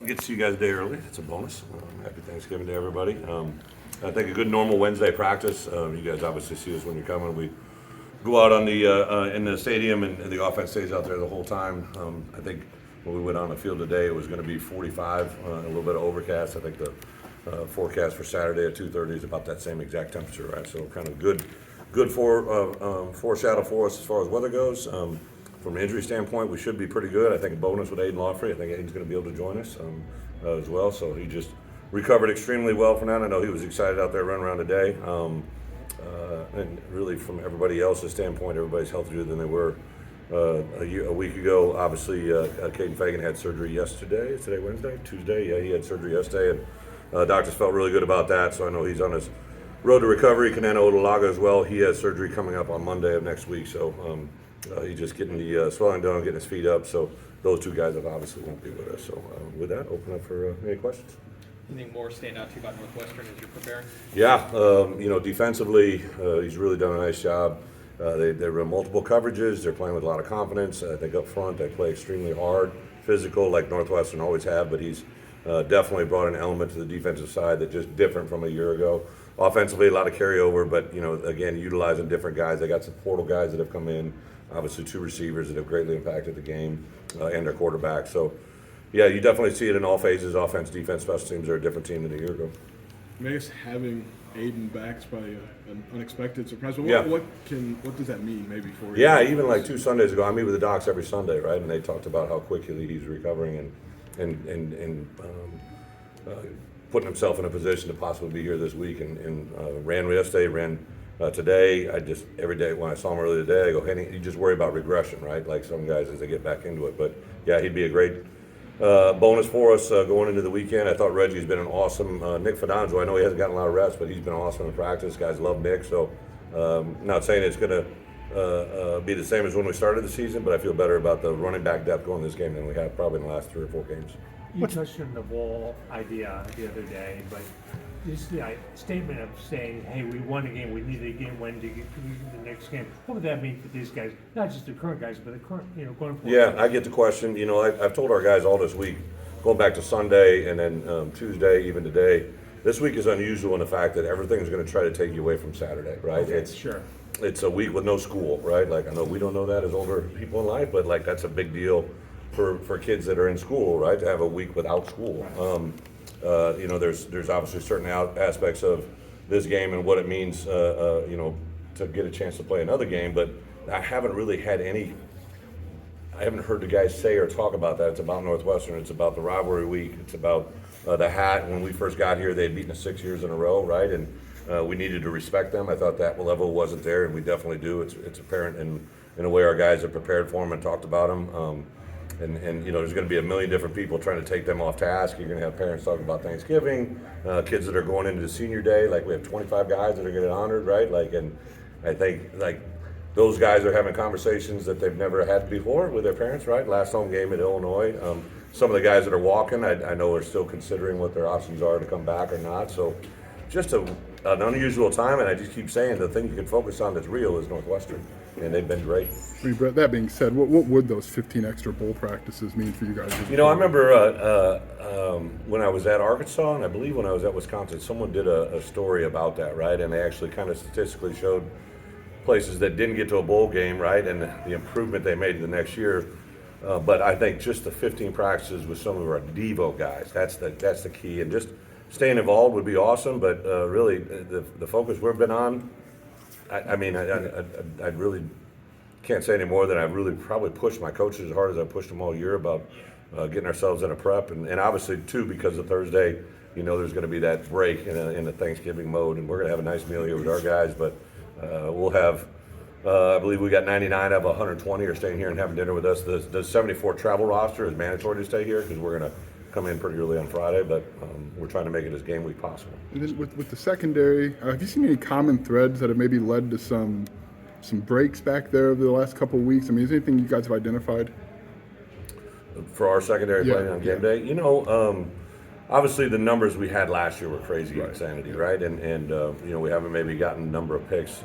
Get to see you guys a day early. It's a bonus. Happy Thanksgiving to everybody. I think a good normal Wednesday practice. You guys obviously see us when you're coming. We go out on the in the stadium, and the offense stays out there the whole time. I think when we went on the field today, it was going to be 45, a little bit of overcast. I think the forecast for Saturday at 2:30 is about that same exact temperature, right? So kind of good foreshadow for us as far as weather goes. From an injury standpoint, we should be pretty good. I think a bonus with Aiden Lawfrey. I think Aiden's going to be able to join us as well. So he just recovered extremely well from that. I know he was excited out there running around today. And really, from everybody else's standpoint, everybody's healthier than they were a week ago. Obviously, Caden Fagan had surgery yesterday. Is today Wednesday? Tuesday? Yeah, he had surgery yesterday, and doctors felt really good about that. So I know he's on his road to recovery. Kanano Odolaga as well. He has surgery coming up on Monday of next week. So he's just getting the swelling down, getting his feet up. So those two guys have obviously won't be with us. So with that, open up for any questions. Anything more stand out to you about Northwestern as you're preparing? Yeah, defensively, he's really done a nice job. They run multiple coverages. They're playing with a lot of confidence. I think up front they play extremely hard, physical, like Northwestern always have. But he's definitely brought an element to the defensive side that's just different from a year ago. Offensively, a lot of carryover, but again, utilizing different guys. They got some portal guys that have come in. Obviously, two receivers that have greatly impacted the game and their quarterback. So, yeah, you definitely see it in all phases. Offense, defense, special teams are a different team than a year ago. I guess having Aiden back is probably an unexpected surprise. But Yeah. what does that mean maybe for you? Yeah, even like 2 Sundays ago, I meet with the docs every Sunday, right? And they talked about how quickly he's recovering and putting himself in a position to possibly be here this week. And ran yesterday, ran today. Every day when I saw him earlier today, I go, hey, you just worry about regression, right? Like some guys as they get back into it. But yeah, he'd be a great bonus for us going into the weekend. I thought Reggie's been an awesome. Nick Fidanzo, I know he hasn't gotten a lot of reps, but he's been awesome in practice. Guys love Nick, so not saying it's going to be the same as when we started the season, but I feel better about the running back depth going this game than we have probably in the last 3 or 4 games. You touched on the ball idea the other day, but this statement of saying, hey, we won a game, we need a game win to get to the next game. What would that mean for these guys? Not just the current guys, but the current, going forward. Yeah, I get the question. I've told our guys all this week, going back to Sunday and then Tuesday, even today, this week is unusual in the fact that everything's going to try to take you away from Saturday, right? Okay, sure. It's a week with no school, right? Like, I know we don't know that as older people in life, but like that's a big deal for kids that are in school, right? To have a week without school. There's obviously certain aspects of this game and what it means, to get a chance to play another game. But I haven't heard the guys say or talk about that. It's about Northwestern. It's about the rivalry week. It's about the hat. When we first got here, they had beaten us 6 years in a row, right? And we needed to respect them. I thought that level wasn't there, and we definitely do. It's apparent in the way our guys are prepared for them and talked about them. And there's going to be a million different people trying to take them off task. You're going to have parents talking about Thanksgiving, kids that are going into the senior day. Like we have 25 guys that are getting honored, right? And I think those guys are having conversations that they've never had before with their parents, right? Last home game at Illinois. Some of the guys that are walking, I know are still considering what their options are to come back or not. So just an unusual time, and I just keep saying the thing you can focus on that's real is Northwestern, and they've been great. I mean, Brett, that being said, what would those 15 extra bowl practices mean for you guys? I remember when I was at Arkansas, and I believe when I was at Wisconsin, someone did a story about that, right? And they actually kind of statistically showed places that didn't get to a bowl game, right, and the improvement they made the next year. But I think just the 15 practices with some of our Devo guys, that's the key. And just staying involved would be awesome, but really the focus we've been on, I really can't say any more than I've really probably pushed my coaches as hard as I pushed them all year about getting ourselves in a prep. And obviously, too, because of Thursday, there's going to be that break in the Thanksgiving mode, and we're going to have a nice meal here with our guys, but we'll have, I believe we got 99 out of 120 are staying here and having dinner with us. The 74 travel roster is mandatory to stay here because we're going to come in pretty early on Friday, but we're trying to make it as game week possible. And then with the secondary, have you seen any common threads that have maybe led to some breaks back there over the last couple of weeks? I mean, is there anything you guys have identified? For our secondary playing on game day? Obviously the numbers we had last year were crazy insanity, right? And we haven't maybe gotten a number of picks,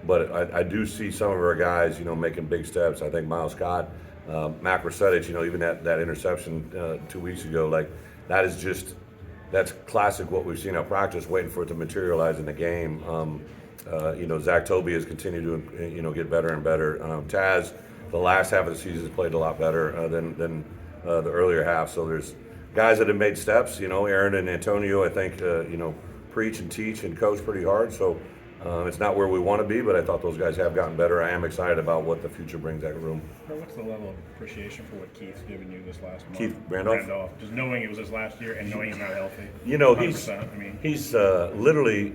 but I do see some of our guys, making big steps. I think Miles Scott Mac Resetich, even that interception 2 weeks ago, like that's classic what we've seen out practice, waiting for it to materialize in the game. Zach Toby has continued to get better and better. Taz, the last half of the season, has played a lot better than the earlier half. So there's guys that have made steps. Aaron and Antonio, I think, preach and teach and coach pretty hard. So it's not where we want to be, but I thought those guys have gotten better. I am excited about what the future brings that room. What's the level of appreciation for what Keith's given you this last month? Keith Randolph? Just knowing it was his last year and knowing he's not healthy. He's literally,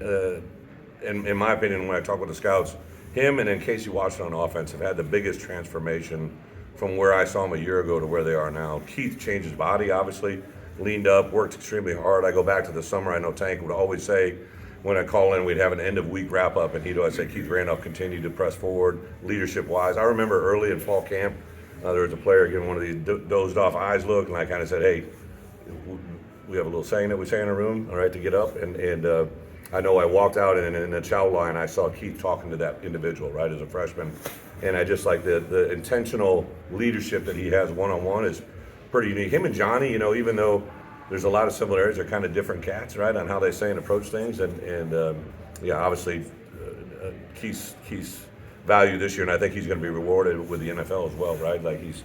in my opinion, when I talk with the scouts, him and then Casey Washington on offense have had the biggest transformation from where I saw him a year ago to where they are now. Keith changed his body, obviously, leaned up, worked extremely hard. I go back to the summer. I know Tank would always say, when I call in, we'd have an end-of-week wrap-up, and he'd always say Keith Randolph continued to press forward leadership-wise. I remember early in fall camp, there was a player giving one of these dozed-off eyes look, and I kind of said, hey, we have a little saying that we say in a room, all right, to get up. And I know I walked out, and in the chow line, I saw Keith talking to that individual, right, as a freshman. And I just like the intentional leadership that he has one-on-one is pretty unique. Him and Johnny, even though there's a lot of similarities, they're kind of different cats, right, on how they say and approach things. And obviously, Keith's value this year, and I think he's going to be rewarded with the NFL as well, right? Like he's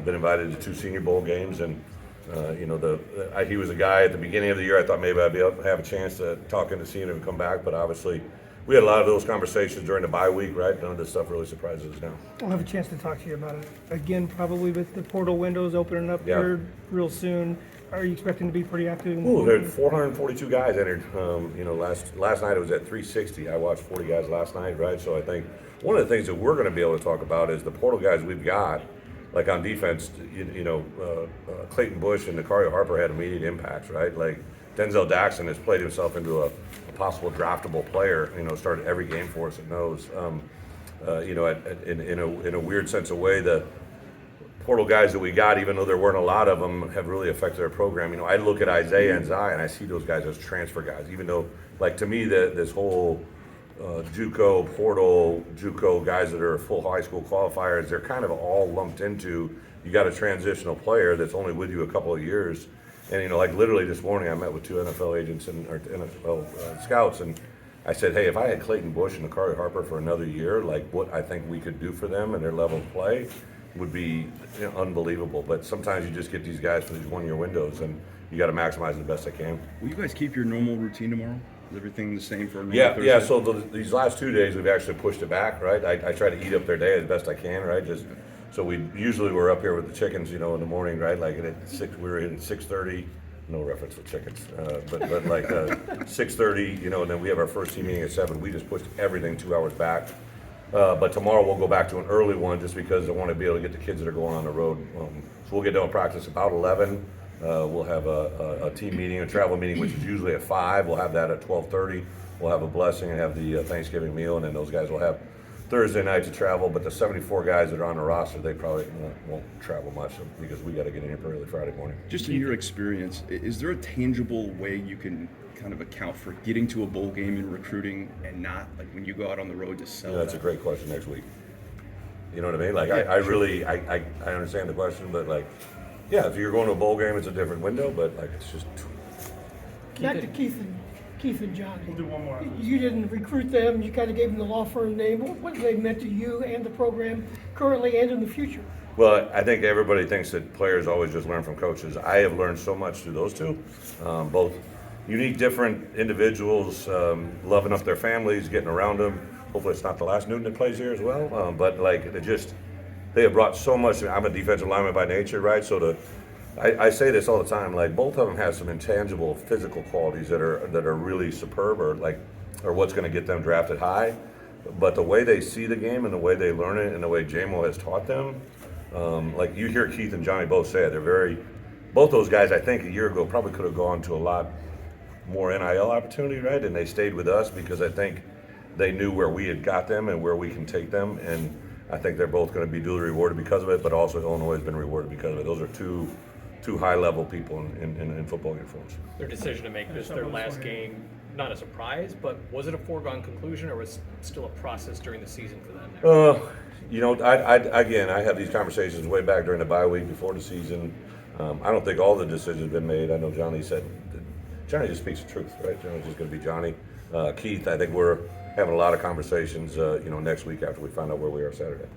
been invited to 2 Senior Bowl games, and he was a guy at the beginning of the year I thought maybe I'd be able to have a chance to talk into seeing him come back, but obviously we had a lot of those conversations during the bye week, right? None of this stuff really surprises us now. We'll have a chance to talk to you about it again, probably with the portal windows opening up here real soon. Are you expecting to be pretty active? There were 442 guys entered. Last night it was at 360. I watched 40 guys last night, right? So I think one of the things that we're going to be able to talk about is the portal guys we've got. Like on defense, Clayton Bush and Nakario Harper had immediate impacts, right? Like Denzel Daxon has played himself into a possible draftable player. Started every game for us at nose. In a weird sense of way, the portal guys that we got, even though there weren't a lot of them, have really affected our program. I look at Isaiah and Zai, and I see those guys as transfer guys. Even though, like to me, this whole JUCO, portal, JUCO guys that are full high school qualifiers, they're kind of all lumped into, you got a transitional player that's only with you a couple of years. And, like literally this morning I met with 2 NFL agents or NFL scouts, and I said, hey, if I had Clayton Bush and Nakario Harper for another year, like what I think we could do for them and their level of play would be unbelievable. But sometimes you just get these guys for these 1-year windows, and you got to maximize it the best I can. Will you guys keep your normal routine tomorrow? Is everything the same for a normal Yeah. Thursday? So these last 2 days we've actually pushed it back, right? I try to eat up their day as best I can, right? So we're up here with the chickens, in the morning, right? Like at 6, we were in 6:30. No reference to chickens, but like 6:30, and then we have our first team meeting at 7. We just pushed everything 2 hours back. But tomorrow we'll go back to an early one just because I want to be able to get the kids that are going on the road. So we'll get done with practice about 11. We'll have a team meeting, a travel meeting, which is usually at 5. We'll have that at 12:30. We'll have a blessing and have the Thanksgiving meal, and then those guys will have Thursday night to travel. But the 74 guys that are on the roster, they probably won't travel much because we got to get in here early Friday morning. Just in your experience, is there a tangible way you can kind of account for getting to a bowl game and recruiting and not like when you go out on the road to sell? That's a great question next week. You know what I mean? Like I understand the question, but like, yeah, if you're going to a bowl game, it's a different window, but like it's just. Back to Keith and Johnny. We'll do one more. You didn't recruit them. You kind of gave them the law firm name. What have they meant to you and the program currently and in the future? Well, I think everybody thinks that players always just learn from coaches. I have learned so much through those two, both unique, different individuals, loving up their families, getting around them. Hopefully it's not the last Newton that plays here as well, but like they have brought so much. I'm a defensive lineman by nature, right? So I say this all the time, like both of them have some intangible physical qualities that are really superb, or what's going to get them drafted high. But the way they see the game and the way they learn it and the way JMO has taught them, like you hear Keith and Johnny both say it, both those guys I think a year ago probably could have gone to a lot more NIL opportunity, right? And they stayed with us because I think they knew where we had got them and where we can take them. And I think they're both going to be duly rewarded because of it, but also Illinois has been rewarded because of it. Those are two high-level people in football uniforms. Their decision to make this their last game, not a surprise, but was it a foregone conclusion or was it still a process during the season for them? You know, again, I have these conversations way back during the bye week before the season. I don't think all the decisions have been made. I know Johnny said, Johnny just speaks the truth, right? Johnny's just going to be Johnny. Keith, I think we're having a lot of conversations, next week after we find out where we are Saturday.